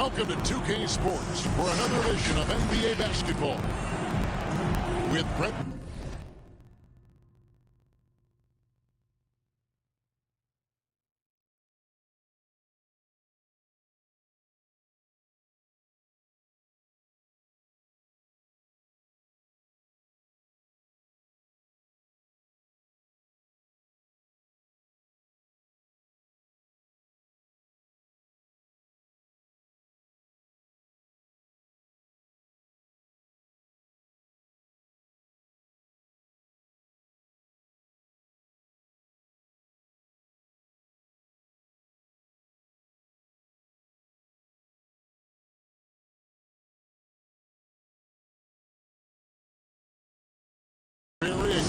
Welcome to 2K Sports for another edition of NBA basketball with Brett.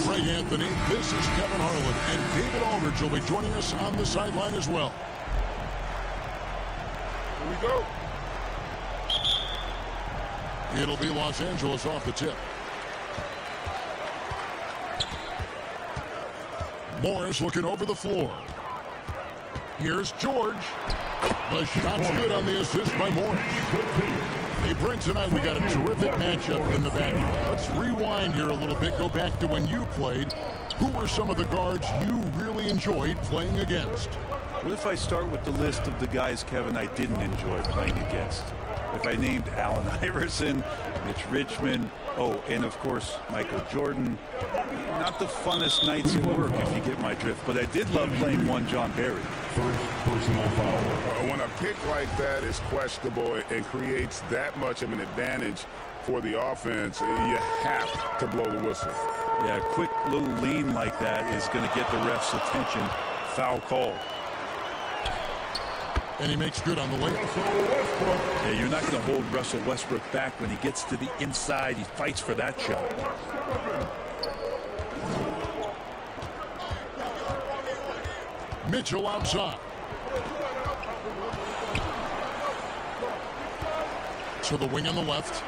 Greg Anthony, this is Kevin Harlan, and David Aldridge will be joining us on the sideline as well. Here we go. It'll be Los Angeles off the tip. Morris looking over the floor. Here's George. The shot's good on the assist by Morris. Hey, Brent, tonight we got a terrific matchup in the back. Let's rewind here a little bit. Go back to when you played. Who were some of the guards you really enjoyed playing against? What if I start with the list of the guys, Kevin, I didn't enjoy playing against? If I named Allen Iverson, Mitch Richmond, and of course, Michael Jordan. Not the funnest nights in work, if you get my drift, but I did love playing one John Barry. First personal foul. When a pick like that is questionable and creates that much of an advantage for the offense, you have to blow the whistle. Yeah, a quick little lean like that is going to get the ref's attention. Foul call. And he makes good on the layup. Yeah, you're not going to hold Russell Westbrook back when he gets to the inside. He fights for that shot. Mitchell outside. To the wing on the left.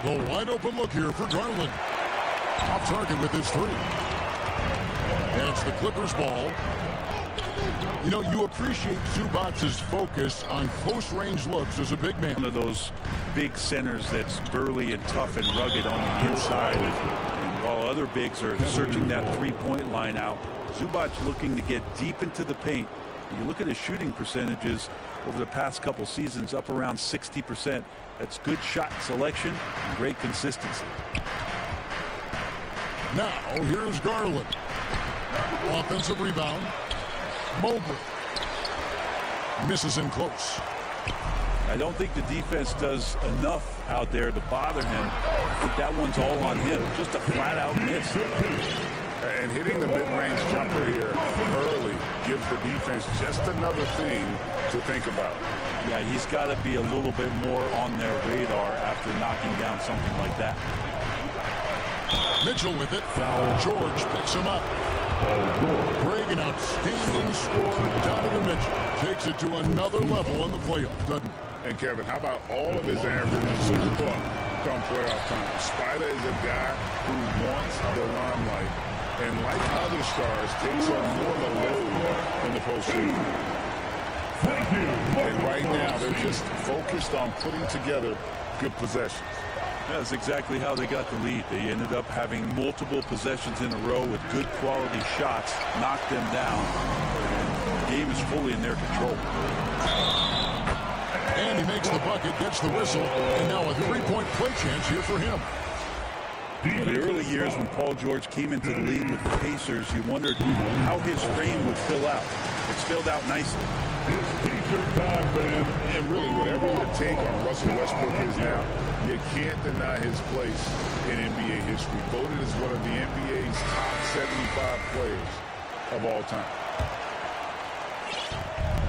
The wide open look here for Garland. Off target with his three. And it's the Clippers ball. You know, you appreciate Zubac's focus on close-range looks as a big man. One of those big centers that's burly and tough and rugged on the inside. And while other bigs are searching that three-point line out, Zubac looking to get deep into the paint. You look at his shooting percentages over the past couple seasons, up around 60%. That's good shot selection and great consistency. Now, here's Garland. Offensive rebound. Mobley. Misses him close. I don't think the defense does enough out there to bother him. I think that one's all on him. Just a flat-out miss. And hitting the mid-range jumper here early gives the defense just another thing to think about. Yeah, he's got to be a little bit more on their radar after knocking down something like that. Mitchell with it. George picks him up. Greg, an outstanding score. Donovan Mitchell takes it to another level in the playoffs, doesn't he? And Kevin, how about all of his averages come playoff time? Spider is a guy who wants the limelight, and like other stars, takes on more of the load in the postseason. Thank you. And right now, they're just focused on putting together good possessions. That's exactly how they got the lead. They ended up having multiple possessions in a row with good quality shots, knocked them down. And the game is fully in their control. And he makes the bucket, gets the whistle, and now a three-point play chance here for him. In the early years when Paul George came into the league with the Pacers, you wondered how his frame would fill out. It's filled out nicely. And really, whatever your take on Russell Westbrook is now, you can't deny his place in NBA history. Voted as one of the NBA's top 75 players of all time.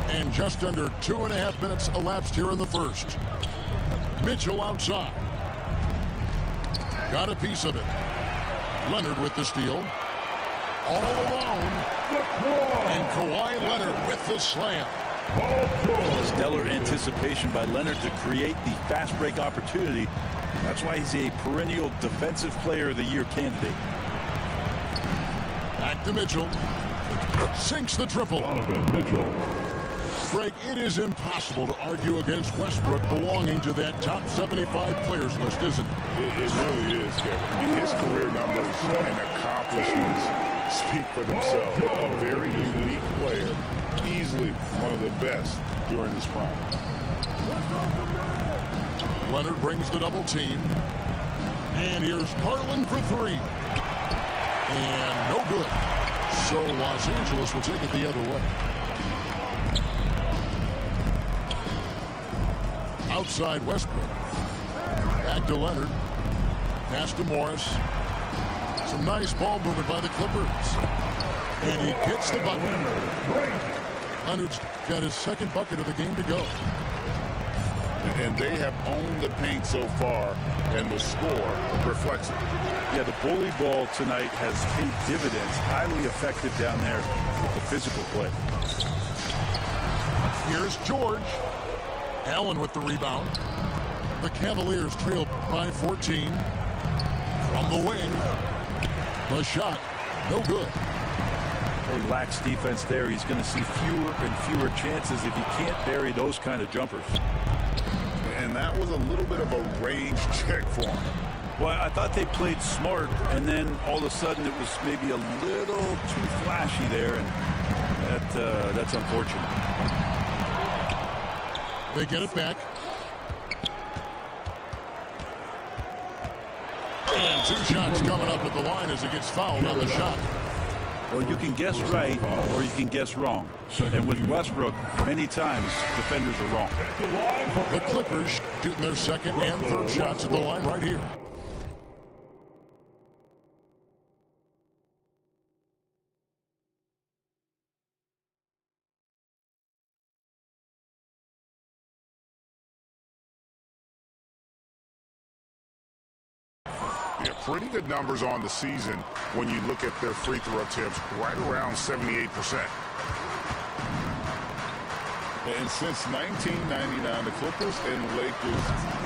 And just under 2.5 minutes elapsed here in the first. Mitchell outside. Got a piece of it. Leonard with the steal. All alone. And Kawhi Leonard with the slam. Stellar anticipation by Leonard to create the fast break opportunity. That's why he's a perennial defensive player of the year candidate. Back to Mitchell. Sinks the triple. Donovan Mitchell. Greg, it is impossible to argue against Westbrook belonging to that top 75 players list, isn't it? It really is, Kevin. I mean, his career numbers and accomplishments speak for themselves. A very unique player, easily one of the best during his prime. Leonard brings the double team. And here's Garland for three. And no good. So Los Angeles will take it the other way. Outside Westbrook. Back to Leonard. Pass to Morris. Some nice ball movement by the Clippers. And he gets the bucket. Leonard's got his second bucket of the game to go. And they have owned the paint so far, and the score reflects it. Yeah, the bully ball tonight has paid dividends. Highly effective down there with the physical play. Here's George. Allen with the rebound. The Cavaliers trail by 14. From the wing. The shot, no good. He lacks defense there. He's going to see fewer and fewer chances if he can't bury those kind of jumpers. And that was a little bit of a range check for him. Well, I thought they played smart, and then all of a sudden it was maybe a little too flashy there, and that's unfortunate. They get it back. And two shots coming up at the line as he gets fouled on the shot. Well, you can guess right or you can guess wrong. And with Westbrook, many times defenders are wrong. The Clippers shooting their second and third shots at the line right here. Yeah, pretty good numbers on the season when you look at their free throw attempts, right around 78%. And since 1999, the Clippers and Lakers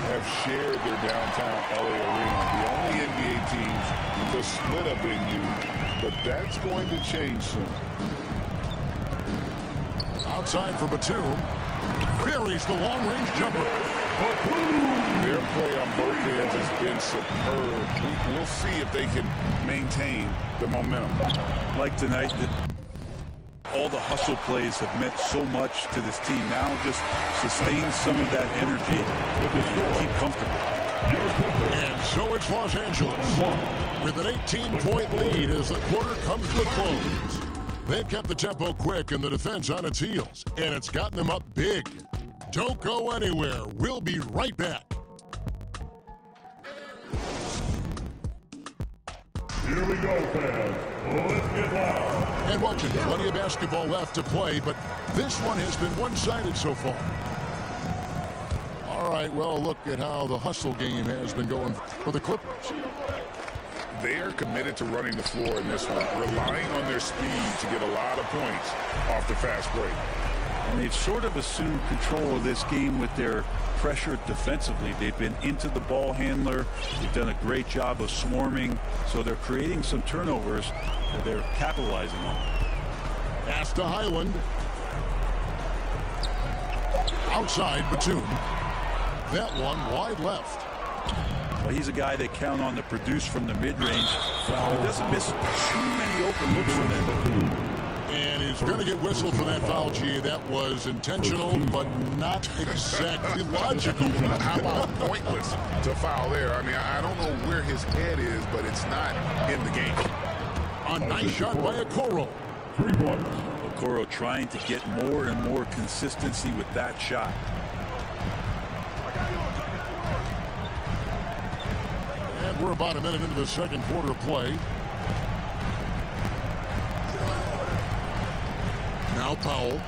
have shared their downtown LA arena, the only NBA teams to split a venue, but that's going to change soon. Outside for Batum. Buries the long-range jumper. Their play on both ends has been superb. We'll see if they can maintain the momentum. Like tonight, all the hustle plays have meant so much to this team. Now just sustain some of that energy and keep comfortable. And so it's Los Angeles with an 18-point lead as the quarter comes to a close. They've kept the tempo quick and the defense on its heels, and it's gotten them up big. Don't go anywhere. We'll be right back. Here we go, fans. Let's get loud. And watching, plenty of basketball left to play, but this one has been one-sided so far. All right, well, look at how the hustle game has been going for the Clippers. They are committed to running the floor in this one, relying on their speed to get a lot of points off the fast break. And they've sort of assumed control of this game with their pressure defensively. They've been into the ball handler. They've done a great job of swarming. So they're creating some turnovers that they're capitalizing on. Pass to Highland. Outside Batum. That one wide left. Well, he's a guy they count on to produce from the mid-range. He doesn't miss too many open looks from him. And he's going to get whistled for that foul, G. That was intentional, but not exactly logical. How about pointless to foul there? I mean, I don't know where his head is, but it's not in the game. A nice shot by Okoro. 3 points. Okoro trying to get more and more consistency with that shot. And we're about a minute into the second quarter of play. Now Powell.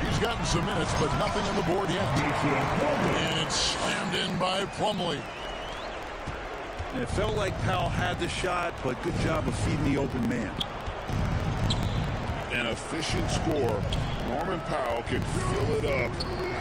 He's gotten some minutes, but nothing on the board yet. And it's slammed in by Plumlee. And it felt like Powell had the shot, but good job of feeding the open man. An efficient score. Norman Powell can fill it up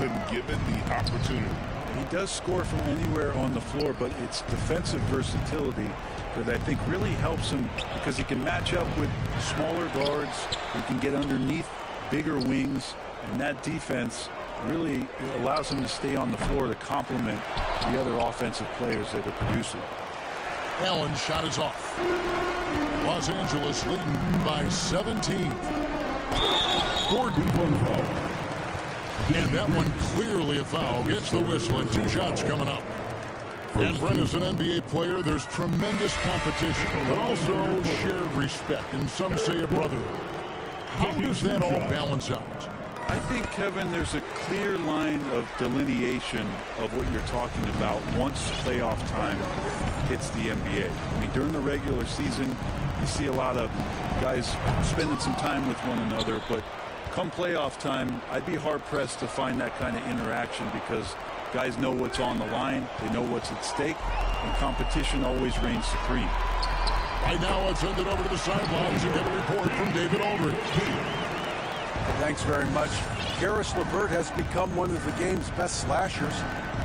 when given the opportunity. He does score from anywhere on the floor, but it's defensive versatility that I think really helps him because he can match up with smaller guards. He can get underneath bigger wings. And that defense really allows him to stay on the floor to complement the other offensive players that are producing. Allen's shot is off. Los Angeles leading by 17. Gordon. And that one clearly a foul. Gets the whistle and 2 shots coming up. And Brent, as an NBA player, there's tremendous competition, but also shared respect, and some say a brotherhood. How does that all balance out? I think, Kevin, there's a clear line of delineation of what you're talking about once playoff time hits the NBA. I mean, during the regular season, you see a lot of guys spending some time with one another, but come playoff time, I'd be hard-pressed to find that kind of interaction because guys know what's on the line, they know what's at stake, and competition always reigns supreme. Right now, let's send it over to the sidelines and get a report from David Aldridge. Thanks very much. Karis LeVert has become one of the game's best slashers.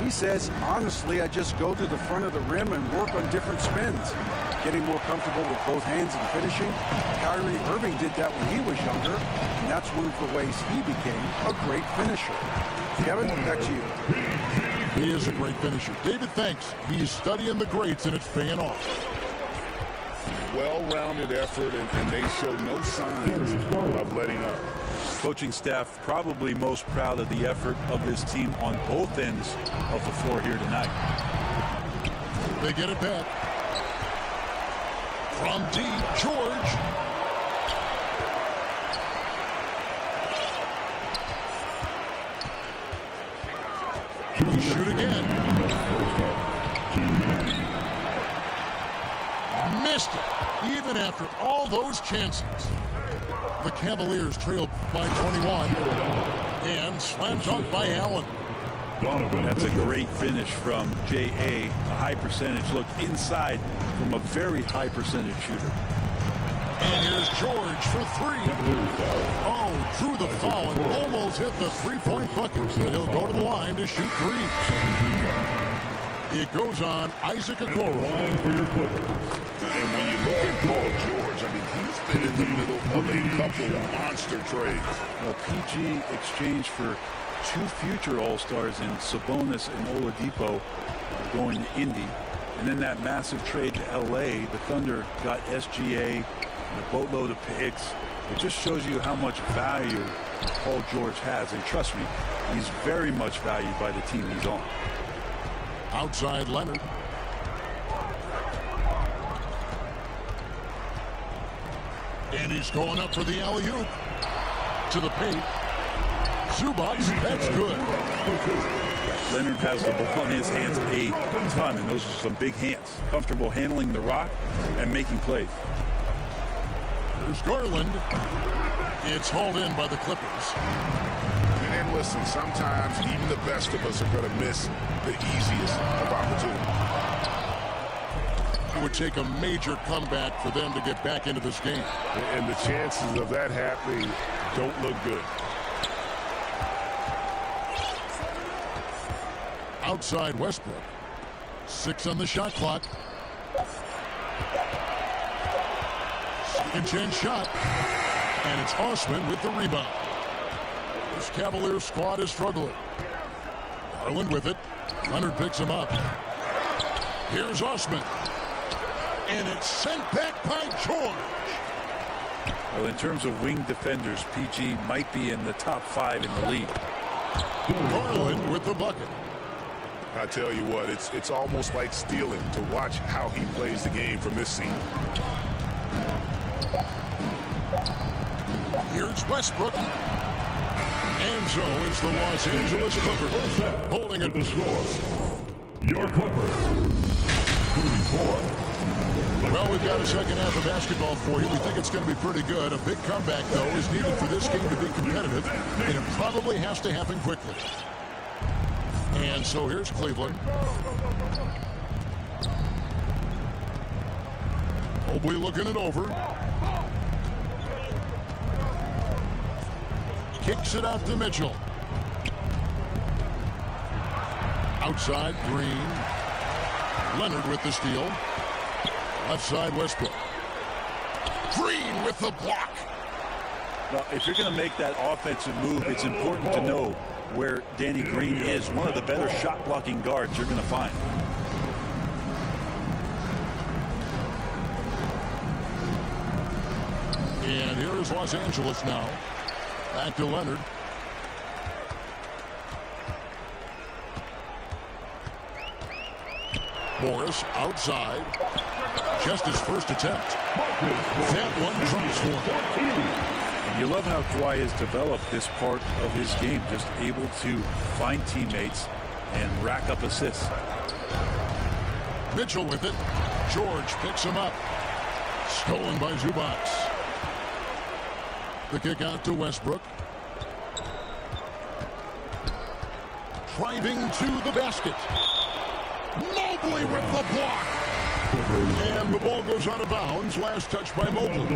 He says, honestly, I just go to the front of the rim and work on different spins, getting more comfortable with both hands and finishing. Kyrie Irving did that when he was younger, and that's one of the ways he became a great finisher. Kevin, back to you. He is a great finisher. David, thanks. He's studying the greats, and it's paying off. Well-rounded effort, and they show no signs of letting up. Coaching staff probably most proud of the effort of this team on both ends of the floor here tonight. They get it back. From deep, George. We shoot again. Missed it, even after all those chances. The Cavaliers trailed by 21. And slam dunk by Allen. That's a great finish from J.A. A high percentage look inside from a very high percentage shooter. And here's George for 3. Oh, drew the foul and almost hit the three-point bucket. But he'll go to the line to shoot 3. It goes on Isaac Okoro. And when you look at Paul George, I mean, he's been in the middle of a couple of monster trades. Well, PG exchanged for 2 future All-Stars in Sabonis and Oladipo going to Indy. And then that massive trade to L.A., the Thunder got SGA and a boatload of picks. It just shows you how much value Paul George has. And trust me, he's very much valued by the team he's on. Outside Leonard. And he's going up for the alley-oop. To the paint. Zubac, that's good. Leonard has the ball in his hands a ton, and those are some big hands. Comfortable handling the rock and making plays. There's Garland. It's hauled in by the Clippers. And listen, sometimes even the best of us are going to miss the easiest of opportunities. It would take a major comeback for them to get back into this game. And the chances of that happening don't look good. Outside Westbrook. 6 on the shot clock. Second chance shot. And it's Osman with the rebound. This Cavaliers squad is struggling. Garland with it. Leonard picks him up. Here's Osman. And it's sent back by George. Well, in terms of wing defenders, PG might be in the top 5 in the league. Garland with the bucket. I tell you what, it's almost like stealing to watch how he plays the game from this scene. Here's Westbrook. And so it's the Los Angeles Clippers holding it. The score, your Clippers, 34. Well, we've got a second half of basketball for you. We think it's going to be pretty good. A big comeback, though, is needed for this game to be competitive, and it probably has to happen quickly. And so here's Cleveland. Mobley looking it over. Kicks it out to Mitchell. Outside, Green. Leonard with the steal. Left side, Westbrook. Green with the block. Well, if you're going to make that offensive move, it's important to know where Danny Green is. One of the better shot-blocking guards you're going to find. And here is Los Angeles now. Back to Leonard. Morris outside. Just his first attempt. That one drops one. You love how Kawhi has developed this part of his game, just able to find teammates and rack up assists. Mitchell with it. George picks him up. Stolen by Zubac. The kick out to Westbrook. Driving to the basket. Mobley with the block. And the ball goes out of bounds. Last touch by Mobley.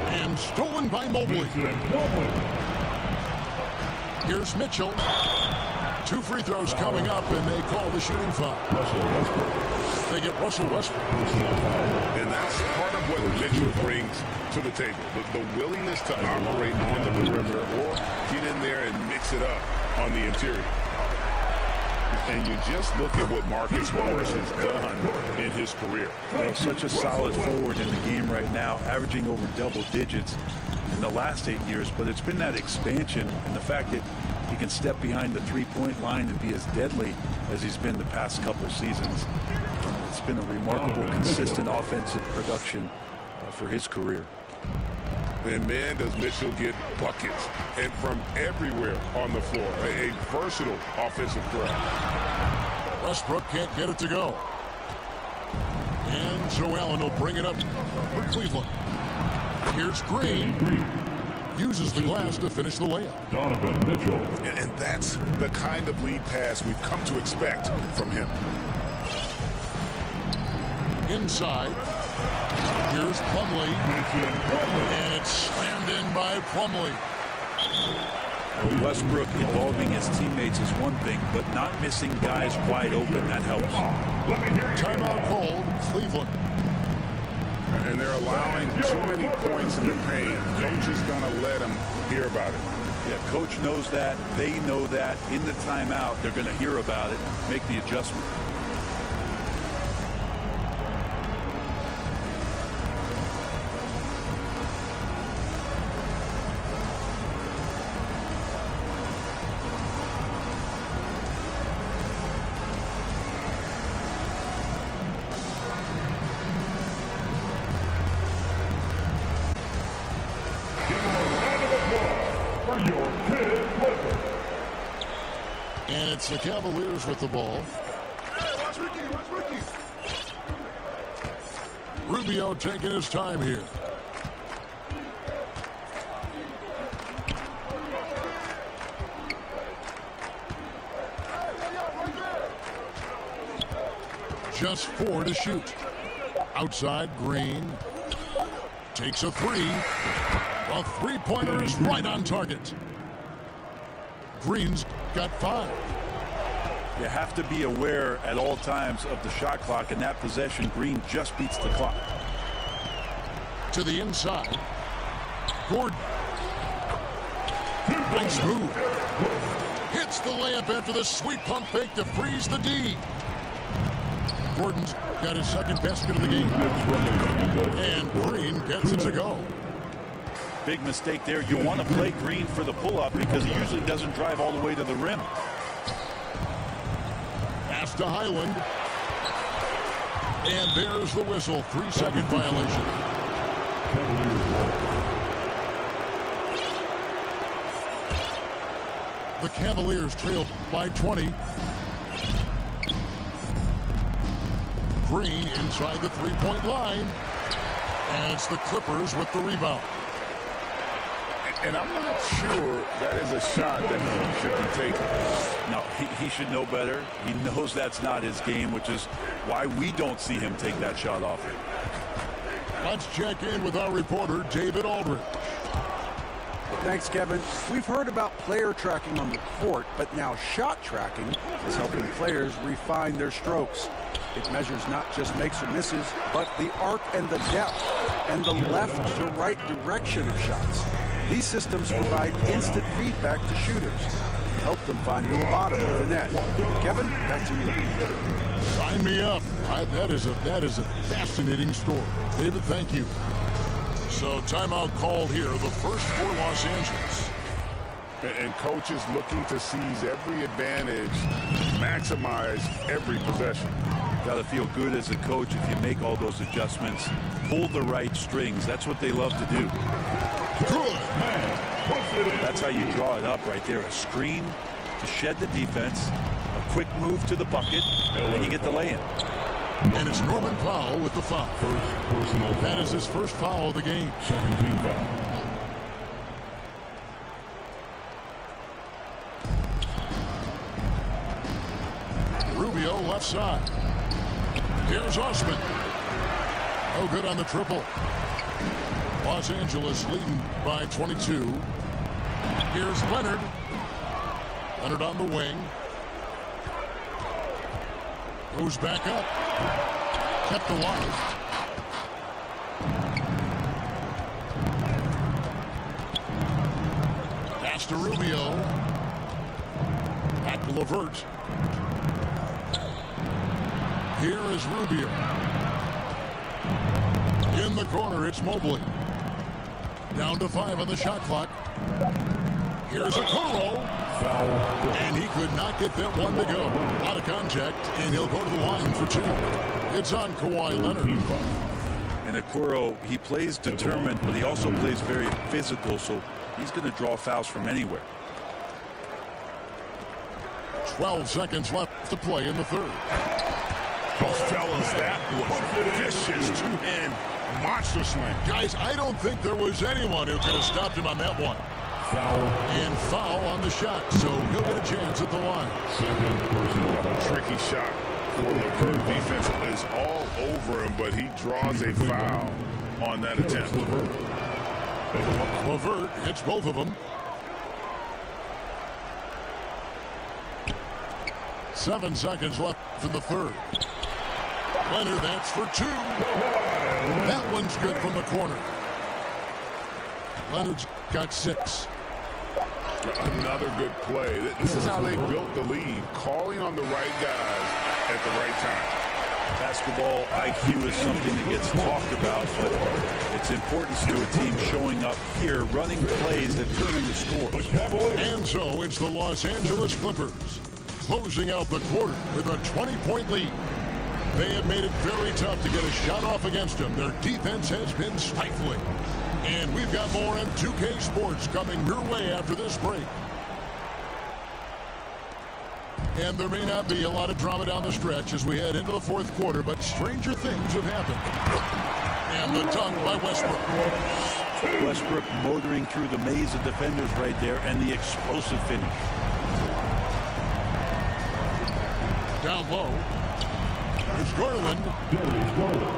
And stolen by Mobley. Here's Mitchell. 2 free throws coming up, and they call the shooting foul. They get Russell Westbrook. And that's part of what Mitchell brings to the table. The willingness to operate on the perimeter or get in there and mix it up on the interior. And you just look at what Marcus Morris has done in his career. Well, such a solid forward in the game right now, averaging over double digits in the last 8 years. But it's been that expansion and the fact that he can step behind the three-point line and be as deadly as he's been the past couple seasons. It's been a remarkable, consistent offensive production for his career. And man, does Mitchell get buckets and from everywhere on the floor. A versatile offensive threat. Westbrook can't get it to go. And Joe Allen will bring it up for Cleveland. Here's Green. Uses the glass to finish the layup. Donovan Mitchell. And that's the kind of lead pass we've come to expect from him. Inside. Here's Plumlee. And it's slammed in by Plumlee. Westbrook involving his teammates is one thing, but not missing guys wide open, that helps. Timeout called, Cleveland. And they're allowing too many points in the paint. Coach is going to let them hear about it. Yeah, coach knows that. They know that. In the timeout, they're going to hear about it, make the adjustment. And it's the Cavaliers with the ball. Rubio taking his time here. Just 4 to shoot. Outside, Green takes a 3. A three-pointer is right on target. Green's got 5. You have to be aware at all times of the shot clock. In that possession, Green just beats the clock. To the inside. Gordon. Nice move. Hits the layup after the sweet pump fake to freeze the D. Gordon's got his second basket of the game. And Green gets it to go. Big mistake there. You want to play Green for the pull-up because he usually doesn't drive all the way to the rim. Pass to Highland. And there's the whistle. 3-second violation. The Cavaliers trail by 20. Green inside the three-point line. And it's the Clippers with the rebound. And I'm not sure that is a shot that he should be taking. No, he should know better. He knows that's not his game, which is why we don't see him take that shot off it. Let's check in with our reporter, David Aldridge. Thanks, Kevin. We've heard about player tracking on the court, but now shot tracking is helping players refine their strokes. It measures not just makes or misses, but the arc and the depth and the left to right direction of shots. These systems provide instant feedback to shooters, help them find the bottom of the net. Kevin, back to you. Sign me up. That is a fascinating story. David, thank you. So timeout called here, the first for Los Angeles. And coaches looking to seize every advantage, maximize every possession. Got to feel good as a coach if you make all those adjustments, pull the right strings. That's what they love to do. Good. That's how you draw it up right there. A screen to shed the defense, a quick move to the bucket, and then you get the lay-in. And it's Norman Powell with the foul. That is his first foul of the game. Rubio left side. Here's Osman. No good on the triple. Los Angeles leading by 22. Here's Leonard. Leonard on the wing. Goes back up. Kept alive. Pass to Rubio. Back to LeVert. Here is Rubio. In the corner, it's Mobley. Down to 5 on the shot clock. Here's Okoro. And he could not get that one to go. Out of contact, and he'll go to the line for 2. It's on Kawhi Leonard. And Okoro, he plays determined, but he also plays very physical, so he's going to draw fouls from anywhere. 12 seconds left to play in the third. Oh, fellas, that was vicious two-hand monster slam. Guys, I don't think there was anyone who could have stopped him on that one. And foul on the shot, so he'll get a chance at the line. Tricky shot for LeVert. Defense is all over him, but he draws a foul on that attempt. LeVert hits both of them. 7 seconds left in the third. Leonard, that's for 2. That one's good from the corner. Leonard's got 6. Another good play. This is how they built the lead, calling on the right guys at the right time. Basketball IQ is something that gets talked about, but it's important to a team showing up here, running plays that turn into scores. And so it's the Los Angeles Clippers closing out the quarter with a 20-point lead. They have made it very tough to get a shot off against them. Their defense has been stifling. And we've got more on 2K Sports coming your way after this break. And there may not be a lot of drama down the stretch as we head into the fourth quarter, but stranger things have happened. And the dunk by Westbrook. Westbrook motoring through the maze of defenders right there, and the explosive finish. Down low. There's Garland.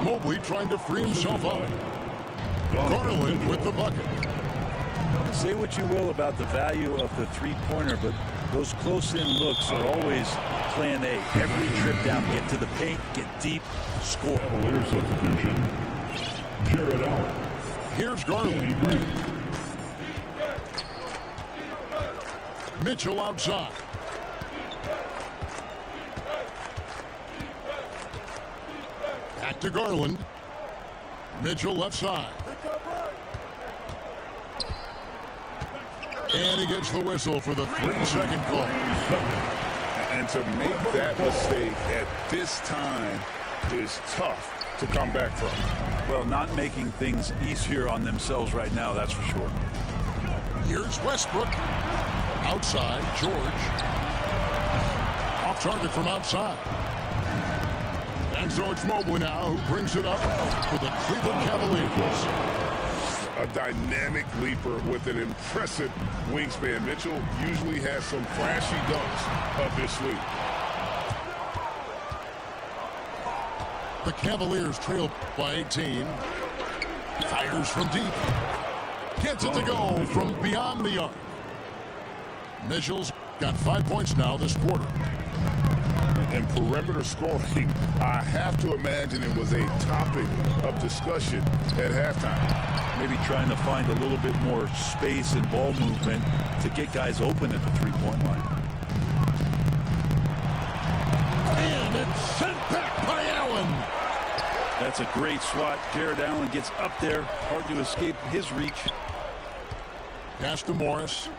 Mobley trying to free himself up. Garland with the bucket. Say what you will about the value of the three-pointer, but those close-in looks are always plan A. Every trip down, get to the paint, get deep, score. Here's Garland. Mitchell outside. Back to Garland. Mitchell left side. And he gets the whistle for the 3-second call. And to make that mistake at this time is tough to come back from. Well, not making things easier on themselves right now, that's for sure. Here's Westbrook. Outside, George. Off target from outside. And so it's Mobley now who brings it up for the Cleveland Cavaliers. A dynamic leaper with an impressive wingspan. Mitchell usually has some flashy dunks up his sleeve. The Cavaliers trail by 18. Fires from deep. Gets it to go from beyond the arc. Mitchell's got 5 points now this quarter. And perimeter scoring, I have to imagine it was a topic of discussion at halftime. Maybe trying to find a little bit more space and ball movement to get guys open at the three-point line. And it's sent back by Allen. That's a great swat. Jared Allen gets up there. Hard to escape his reach. Pass to Morris.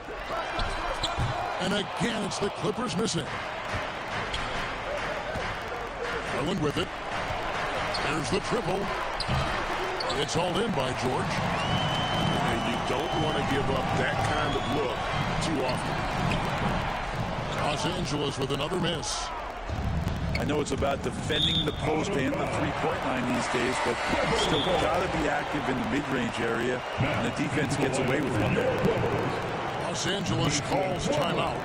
And again, it's the Clippers missing. Garland with it. There's the triple. It's hauled in by George. And you don't want to give up that kind of look too often. Los Angeles with another miss. I know it's about defending the post and the three-point line these days, but you still got to be active in the mid-range area, and the defense gets away with one there. Los Angeles calls timeout.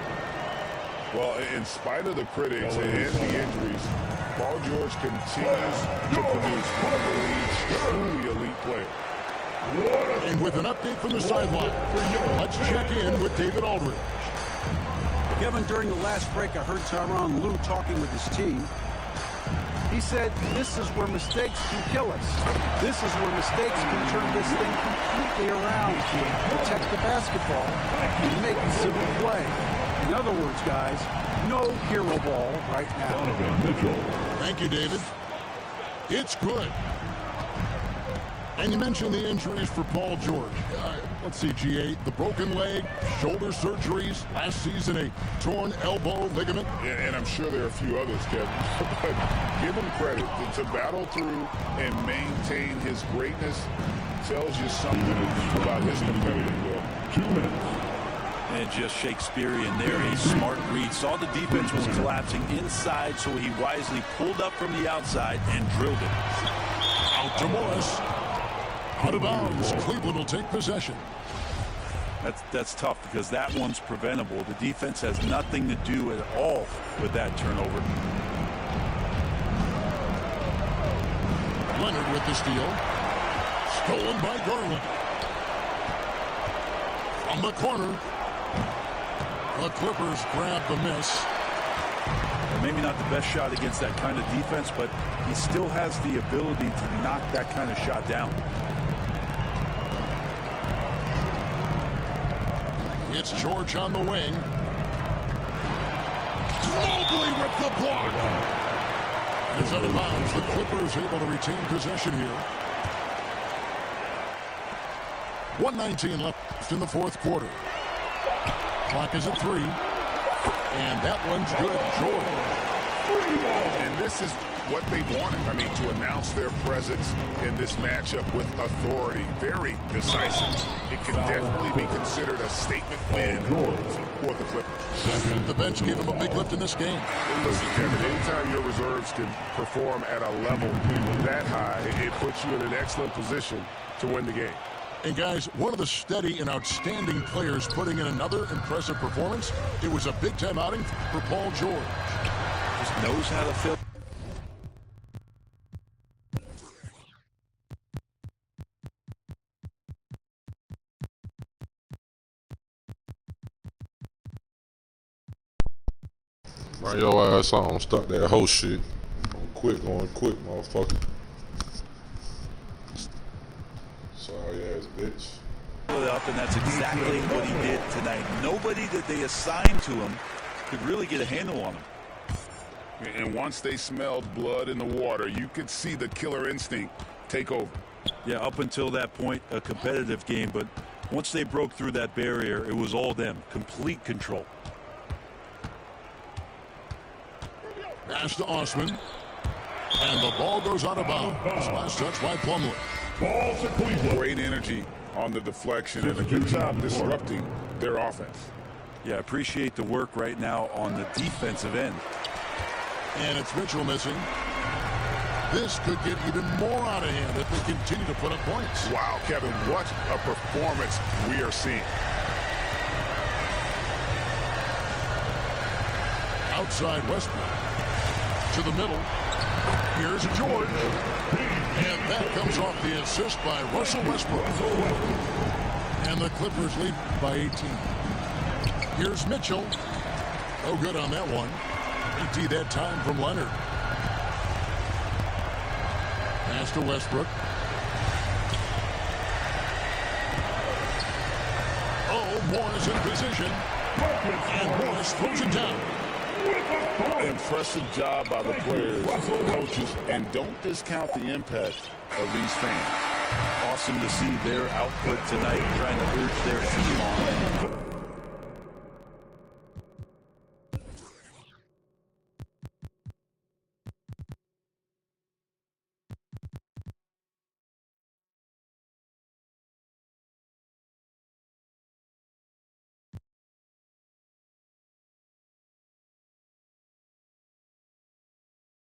Well, in spite of the critics and the injuries, Paul George continues to produce one of the league's truly elite players. And with an update from the sideline, let's check in with David Aldridge. Kevin, during the last break, I heard Tyronn Lue talking with his team. He said, this is where mistakes can kill us. This is where mistakes can turn this thing completely around, protect the basketball, and make a simple play. In other words, guys, no hero ball right now. Thank you, David. It's good. And you mentioned the injuries for Paul George. Let's see, G8, the broken leg, shoulder surgeries, last season a torn elbow ligament. And I'm sure there are a few others, Kevin. But give him credit. To battle through and maintain his greatness tells you something about his competitive will. 2 minutes. And just Shakespearean there. A smart read. Saw the defense was collapsing inside, so he wisely pulled up from the outside and drilled it. Out to Morris. Out of bounds. Cleveland will take possession. That's tough because that one's preventable. The defense has nothing to do at all with that turnover. Leonard with the steal. Stolen by Garland. From the corner. The Clippers grab the miss. Maybe not the best shot against that kind of defense, but he still has the ability to knock that kind of shot down. It's George on the wing. Mobley with the block. It's out of bounds. The Clippers able to retain possession here. 1:19 left in the fourth quarter. Clock is at 3. And that one's good. George. And this is what they wanted. I mean, to announce their presence in this matchup with authority. Very decisive. It can definitely be considered a statement win for the Clippers. The bench gave him a big lift in this game. Listen, Kevin, anytime your reserves can perform at a level that high, it puts you in an excellent position to win the game. And guys, one of the steady and outstanding players putting in another impressive performance. It was a big-time outing for Paul George. Just knows how to fill. Run your ass on. Stop that whole shit. Going quick, motherfucker. Sorry ass bitch. Up, and that's exactly what he did tonight. Nobody that they assigned to him could really get a handle on him. And once they smelled blood in the water, you could see the killer instinct take over. Yeah, up until that point, a competitive game, but once they broke through that barrier, it was all them. Complete control. Pass to Osman. And the ball goes out of bounds. Last touch by Plumlee. Ball to Cleveland. Great energy on the deflection and a good job disrupting their offense. Yeah, appreciate the work right now on the defensive end. And it's Mitchell missing. This could get even more out of hand if they continue to put up points. Wow, Kevin, what a performance we are seeing. Outside Westbrook. To the middle. Here's George. And that comes off the assist by Russell Westbrook. And the Clippers lead by 18. Here's Mitchell. No good on that one. Great D that time from Leonard. Pass to Westbrook. Oh, Morris in position. And Morris throws it down. Impressive job by the players, coaches, and don't discount the impact of these fans. Awesome to see their output tonight, trying to urge their team on.